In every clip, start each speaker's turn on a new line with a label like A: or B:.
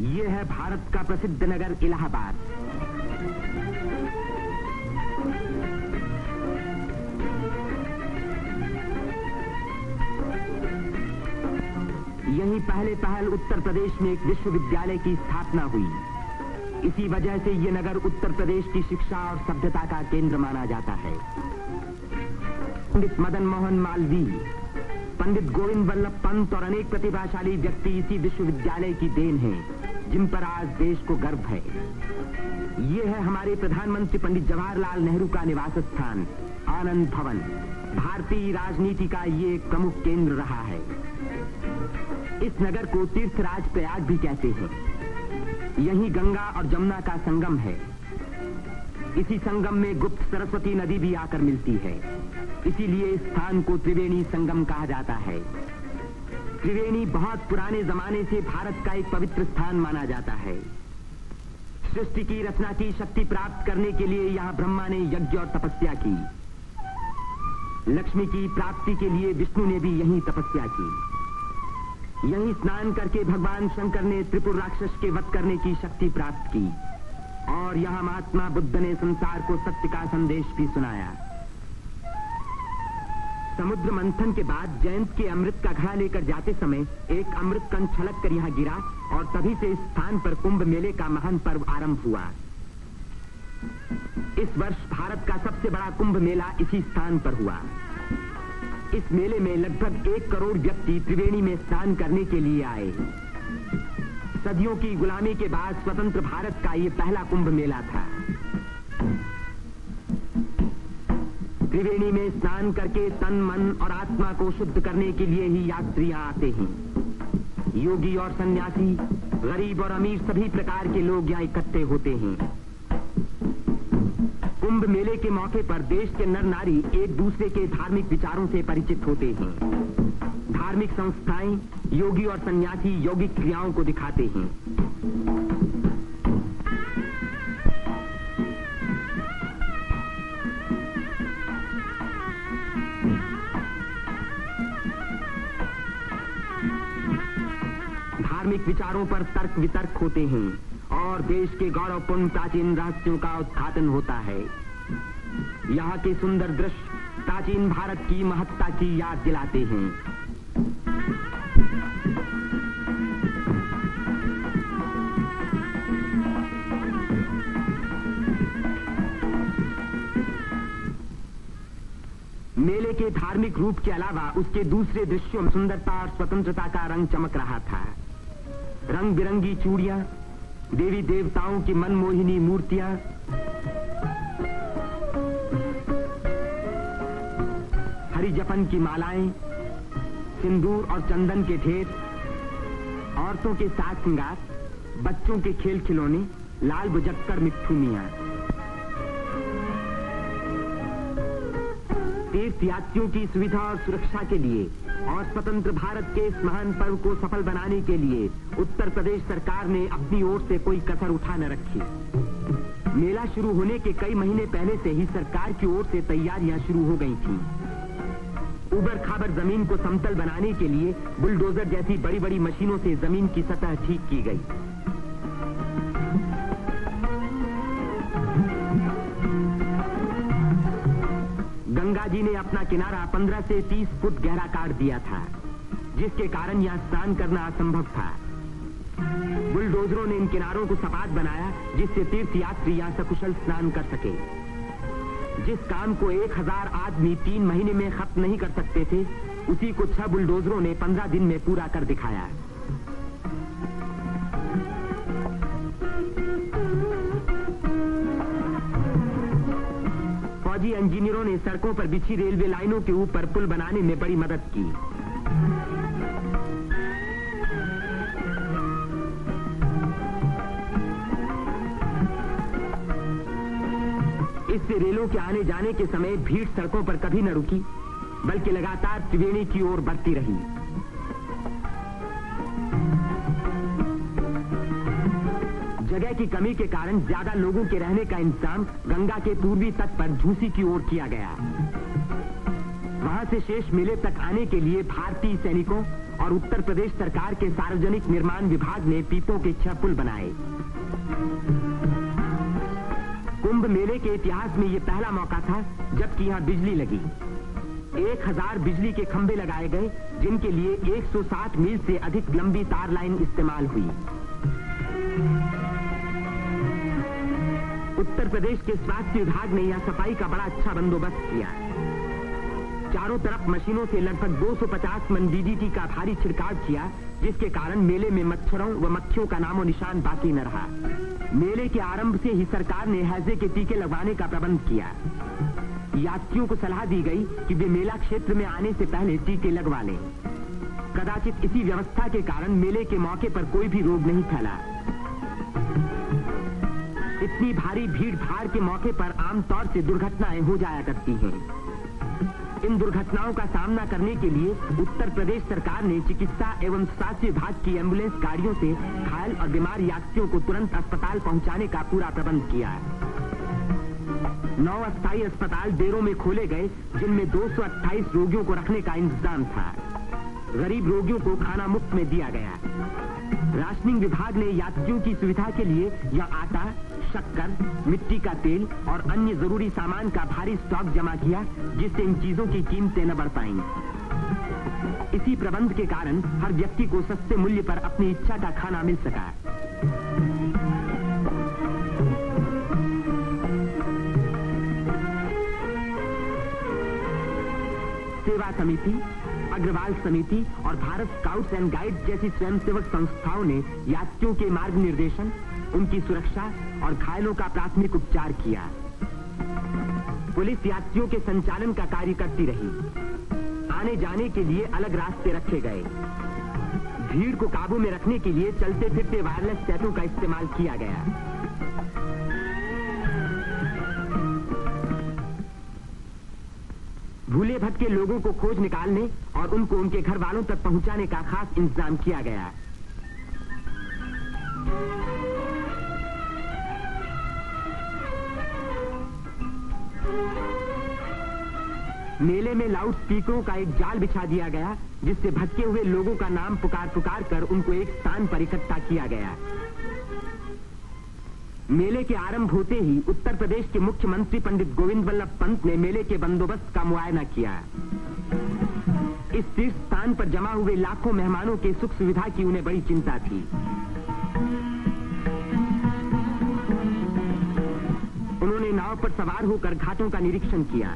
A: ये है भारत का प्रसिद्ध नगर इलाहाबाद। यहीं पहल उत्तर प्रदेश में एक विश्वविद्यालय की स्थापना हुई। इसी वजह से ये नगर उत्तर प्रदेश की शिक्षा और सभ्यता का केंद्र माना जाता है। पंडित मदन मोहन मालवीय, पंडित गोविंद वल्लभ पंत और अनेक प्रतिभाशाली व्यक्ति इसी विश्वविद्यालय की देन हैं, जिन पर आज देश को गर्व है। ये है हमारे प्रधानमंत्री पंडित जवाहरलाल नेहरू का निवास स्थान, आनंद भवन। भारतीय राजनीति का ये एक प्रमुख केंद्र रहा है। इस नगर को तीर्थराज प्रयाग भी कहते हैं। यहीं गंगा और जमुना का संगम है। इसी संगम में गुप्त सरस्वती नदी भी आकर मिलती है। इसीलिए इस स्थान को त्रिवेणी संगम कहा जाता है। त्रिवेणी बहुत पुराने जमाने से भारत का एक पवित्र स्थान माना जाता है। सृष्टि की रचना की शक्ति प्राप्त करने के लिए यहाँ ब्रह्मा ने यज्ञ और तपस्या की। लक्ष्मी की प्राप्ति के लिए विष्णु ने भी यहीं तपस्या की। यहीं स्नान करके भगवान शंकर ने त्रिपुर राक्षस के वध करने की शक्ति प्राप्त की और यहाँ महात्मा बुद्ध ने संसार को सत्य का संदेश भी सुनाया। समुद्र मंथन के बाद जयंत के अमृत का घड़ा लेकर जाते समय एक अमृत कण छलक कर यहाँ गिरा और तभी से इस स्थान पर कुंभ मेले का महान पर्व आरंभ हुआ। इस वर्ष भारत का सबसे बड़ा कुंभ मेला इसी स्थान पर हुआ। इस मेले में लगभग 1 करोड़ व्यक्ति त्रिवेणी में स्नान करने के लिए आए। सदियों की गुलामी के बाद स्वतंत्र भारत का ये पहला कुंभ मेला था। त्रिवेणी में स्नान करके तन, मन और आत्मा को शुद्ध करने के लिए ही यात्रियां आते हैं। योगी और सन्यासी, गरीब और अमीर सभी प्रकार के लोग यहाँ इकट्ठे होते हैं। कुंभ मेले के मौके पर देश के नर नारी एक दूसरे के धार्मिक विचारों से परिचित होते हैं। धार्मिक संस्थाएं योगी और सन्यासी यौगिक क्रियाओं को दिखाते हैं। धार्मिक विचारों पर तर्क वितर्क होते हैं और देश के गौरवपूर्ण प्राचीन रहस्यों का उद्घाटन होता है। यहाँ के सुंदर दृश्य प्राचीन भारत की महत्ता की याद दिलाते हैं। मेले के धार्मिक रूप के अलावा उसके दूसरे दृश्यों में सुंदरता और स्वतंत्रता का रंग चमक रहा था। रंग बिरंगी चूड़ियां, देवी देवताओं की मनमोहिनी मूर्तियां, हरी जपन की मालाएं, सिंदूर और चंदन के ढेर, औरतों के साज श्रृंगार, बच्चों के खेल खिलौने, लाल बुझक्कड़ मिट्ठू मियां। तीर्थयात्रियों की सुविधा और सुरक्षा के लिए और स्वतंत्र भारत के इस महान पर्व को सफल बनाने के लिए उत्तर प्रदेश सरकार ने अपनी ओर से कोई कसर उठा न रखी। मेला शुरू होने के कई महीने पहले से ही सरकार की ओर से तैयारियां शुरू हो गई थीं। उबड़ खाबड़ जमीन को समतल बनाने के लिए बुलडोजर जैसी बड़ी बड़ी मशीनों से जमीन की सतह ठीक की गई। गंगा जी ने अपना किनारा 15 से 30 फुट गहरा काट दिया था, जिसके कारण यहाँ स्नान करना असंभव था। बुलडोजरों ने इन किनारों को सपाट बनाया, जिससे तीर्थयात्री यहाँ सकुशल स्नान कर सके। जिस काम को 1000 आदमी 3 महीने में खत्म नहीं कर सकते थे, उसी को 6 बुलडोजरों ने 15 दिन में पूरा कर दिखाया। फौजी इंजीनियरों ने सड़कों पर बिछी रेलवे लाइनों के ऊपर पुल बनाने में बड़ी मदद की। इससे रेलों के आने जाने के समय भीड़ सड़कों पर कभी न रुकी, बल्कि लगातार त्रिवेणी की ओर बढ़ती रही। जगह की कमी के कारण ज्यादा लोगों के रहने का इंतजाम गंगा के पूर्वी तट पर झूसी की ओर किया गया। वहां से शेष मेले तक आने के लिए भारतीय सैनिकों और और उत्तर प्रदेश सरकार के सार्वजनिक निर्माण विभाग ने पीपों के 6 पुल बनाए। कुंभ मेले के इतिहास में यह पहला मौका था जबकि यहां बिजली लगी। 1000 बिजली के खंभे लगाए गए, जिनके लिए 160 मील से अधिक लंबी तार लाइन इस्तेमाल हुई। उत्तर प्रदेश के स्वास्थ्य विभाग ने यहां सफाई का बड़ा अच्छा बंदोबस्त किया। चारों तरफ मशीनों से लगभग 250 मन डीडीटी का भारी छिड़काव किया, जिसके कारण मेले में मच्छरों व मक्खियों का नामो निशान बाकी न रहा। मेले के आरंभ से ही सरकार ने हैजे के टीके लगवाने का प्रबंध किया। यात्रियों को सलाह दी गई कि वे मेला क्षेत्र में आने से पहले टीके लगवा लें। कदाचित इसी व्यवस्था के कारण मेले के मौके पर कोई भी रोग नहीं फैला। इतनी भारी भीड़ भाड़ के मौके पर आमतौर से दुर्घटनाएं हो जाया करती हैं। इन दुर्घटनाओं का सामना करने के लिए उत्तर प्रदेश सरकार ने चिकित्सा एवं स्वास्थ्य विभाग की एम्बुलेंस गाड़ियों से घायल और बीमार यात्रियों को तुरंत अस्पताल पहुंचाने का पूरा प्रबंध किया। 9 अस्थायी अस्पताल देरों में खोले गए, जिनमें 228 रोगियों को रखने का इंतजाम था। गरीब रोगियों को खाना मुफ्त में दिया गया। राशनिंग विभाग ने यात्रियों की सुविधा के लिए यहां आटा, शक्कर, मिट्टी का तेल और अन्य जरूरी सामान का भारी स्टॉक जमा किया, जिससे इन चीजों की कीमतें न बढ़ पाईं। इसी प्रबंध के कारण हर व्यक्ति को सस्ते मूल्य पर अपनी इच्छा का खाना मिल सका। सेवा समिति, अग्रवाल समिति और भारत स्काउट्स एंड गाइड्स जैसी स्वयंसेवक संस्थाओं ने यात्रियों के मार्ग निर्देशन, उनकी सुरक्षा और घायलों का प्राथमिक उपचार किया। पुलिस यात्रियों के संचालन का कार्य करती रही। आने जाने के लिए अलग रास्ते रखे गए। भीड़ को काबू में रखने के लिए चलते फिरते वायरलेस सेटों का इस्तेमाल किया गया। भूले भटके लोगों को खोज निकालने और उनको उनके घर वालों तक पहुंचाने का खास इंतजाम किया गया। मेले में लाउड स्पीकरों का एक जाल बिछा दिया गया, जिससे भटके हुए लोगों का नाम पुकार पुकार कर उनको एक स्थान पर इकट्ठा किया गया। मेले के आरंभ होते ही उत्तर प्रदेश के मुख्यमंत्री पंडित गोविंद वल्लभ पंत ने मेले के बंदोबस्त का मुआयना किया। इस तीर्थ स्थान पर जमा हुए लाखों मेहमानों के सुख सुविधा की उन्हें बड़ी चिंता थी। उन्होंने नाव पर सवार होकर घाटों का निरीक्षण किया।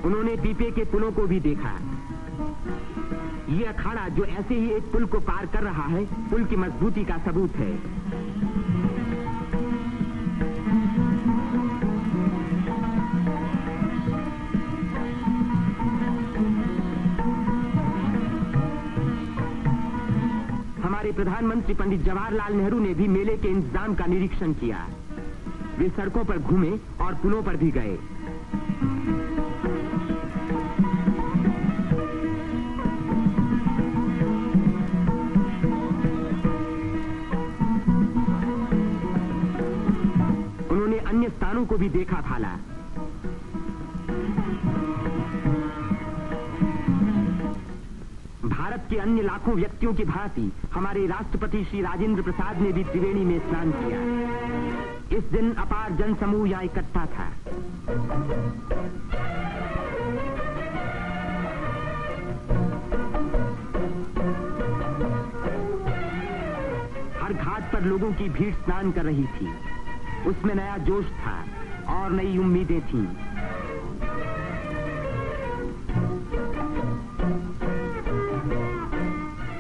A: उन्होंने पीपे के पुलों को भी देखा। ये अखाड़ा जो ऐसे ही एक पुल को पार कर रहा है, पुल की मजबूती का सबूत है। हमारे प्रधानमंत्री पंडित जवाहरलाल नेहरू ने भी मेले के इंतजाम का निरीक्षण किया। वे सड़कों पर घूमे और पुलों पर भी गए। अन्य स्थानों को भी देखा भाला। भारत के अन्य लाखों व्यक्तियों की भांति हमारे राष्ट्रपति श्री राजेंद्र प्रसाद ने भी त्रिवेणी में स्नान किया। इस दिन अपार जन समूह यहां इकट्ठा था। हर घाट पर लोगों की भीड़ स्नान कर रही थी। उसमें नया जोश था और नई उम्मीदें थीं।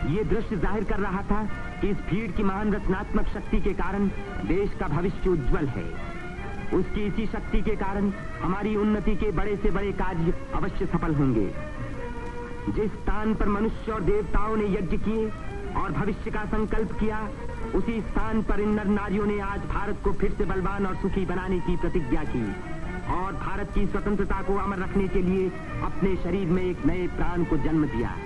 A: ये दृश्य जाहिर कर रहा था कि इस भीड़ की महान रचनात्मक शक्ति के कारण देश का भविष्य उज्जवल है। उसकी इसी शक्ति के कारण हमारी उन्नति के बड़े से बड़े कार्य अवश्य सफल होंगे। जिस स्थान पर मनुष्य और देवताओं ने यज्ञ किए और भविष्य का संकल्प किया, उसी स्थान पर इन नर नारियों ने आज भारत को फिर से बलवान और सुखी बनाने की प्रतिज्ञा की और भारत की स्वतंत्रता को अमर रखने के लिए अपने शरीर में एक नए प्राण को जन्म दिया।